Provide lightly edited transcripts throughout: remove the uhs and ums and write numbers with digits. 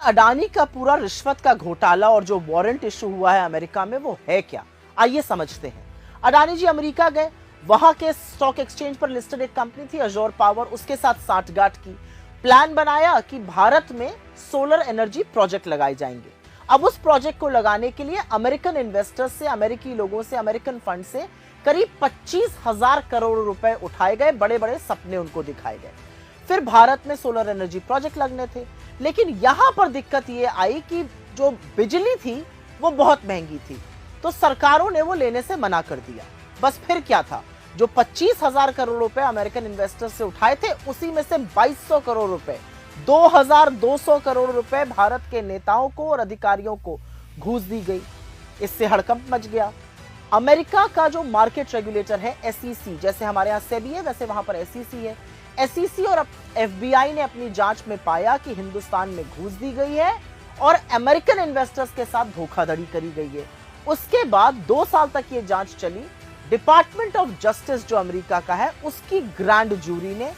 अडानी का पूरा रिश्वत का घोटाला और जो वारंट इशू हुआ है अमेरिका में वो है क्या, आइए समझते हैं। अडानी जी अमेरिका गए, वहां के स्टॉक एक्सचेंज पर लिस्टेड एक कंपनी थी अजोर पावर, उसके साथ साठगांठ की, प्लान बनाया कि भारत में सोलर एनर्जी प्रोजेक्ट लगाए जाएंगे। अब उस प्रोजेक्ट को लगाने के लिए अमेरिकन इन्वेस्टर्स से, अमेरिकी लोगों से, अमेरिकन फंड से करीब 25,000 करोड़ रुपए उठाए गए, बड़े बड़े सपने उनको दिखाए गए। फिर भारत में सोलर एनर्जी प्रोजेक्ट लगने थे, लेकिन यहां पर दिक्कत यह आई कि जो बिजली थी वो बहुत महंगी थी, तो सरकारों ने वो लेने से मना कर दिया। बस फिर क्या था, जो 25,000 करोड़ रुपए अमेरिकन इन्वेस्टर्स से उठाए थे, उसी में से 2200 करोड़ रुपए, 2200 करोड़ रुपए भारत के नेताओं को और अधिकारियों को घूस दी गई। इससे हड़कंप मच गया। अमेरिका का जो मार्केट रेगुलेटर है SEC, जैसे हमारे यहाँ सेबी है वैसे वहां पर SEC है। SEC और FBI ने अपनी जांच में पाया कि हिंदुस्तान में घूस दी गई है और अमेरिकन इन्वेस्टर्स के साथ धोखाधड़ी करी गई है। उसके बाद 2 साल तक ये जांच चली। डिपार्टमेंट ऑफ जस्टिस जो अमेरिका का है, उसकी ग्रैंड जूरी ने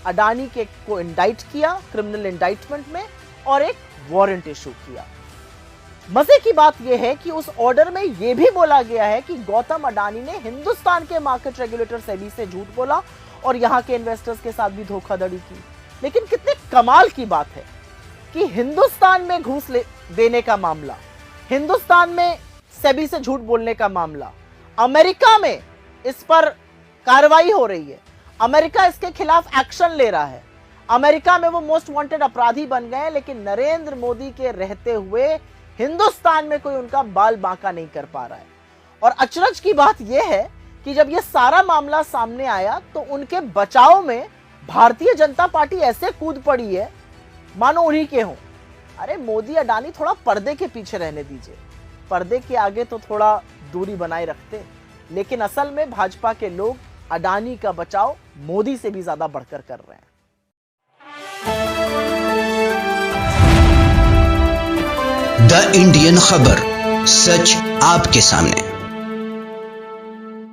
अडानी के को इंडाइट किया क्रिमिनल इंडाइटमेंट में और एक वारंट इशू किया। मजे की बात यह है कि उस ऑर्डर में यह भी बोला गया है कि गौतम अडानी ने हिंदुस्तान के मार्केट रेगुलेटर सेबी से झूठ बोला और यहां के इन्वेस्टर्स के साथ भी धोखाधड़ी की। लेकिन कितने कमाल की बात है कि हिंदुस्तान में घूस देने का मामला, हिंदुस्तान में सेबी से झूठ बोलने का मामला, अमेरिका में इस पर कार्रवाई हो रही है, अमेरिका इसके खिलाफ एक्शन ले रहा है, अमेरिका में वो मोस्ट वांटेड अपराधी बन गए, लेकिन नरेंद्र मोदी के रहते हुए हिंदुस्तान में कोई उनका बाल बांका नहीं कर पा रहा है। और अचरज की बात यह है कि जब यह सारा मामला सामने आया तो उनके बचाव में भारतीय जनता पार्टी ऐसे कूद पड़ी है मानो उन्हीं के हों। अरे मोदी अडानी थोड़ा पर्दे के पीछे रहने दीजिए, पर्दे के आगे तो थोड़ा दूरी बनाए रखते। लेकिन असल में भाजपा के लोग अडानी का बचाव मोदी से भी ज्यादा बढ़कर कर रहे हैं। द इंडियन खबर, सच आपके सामने।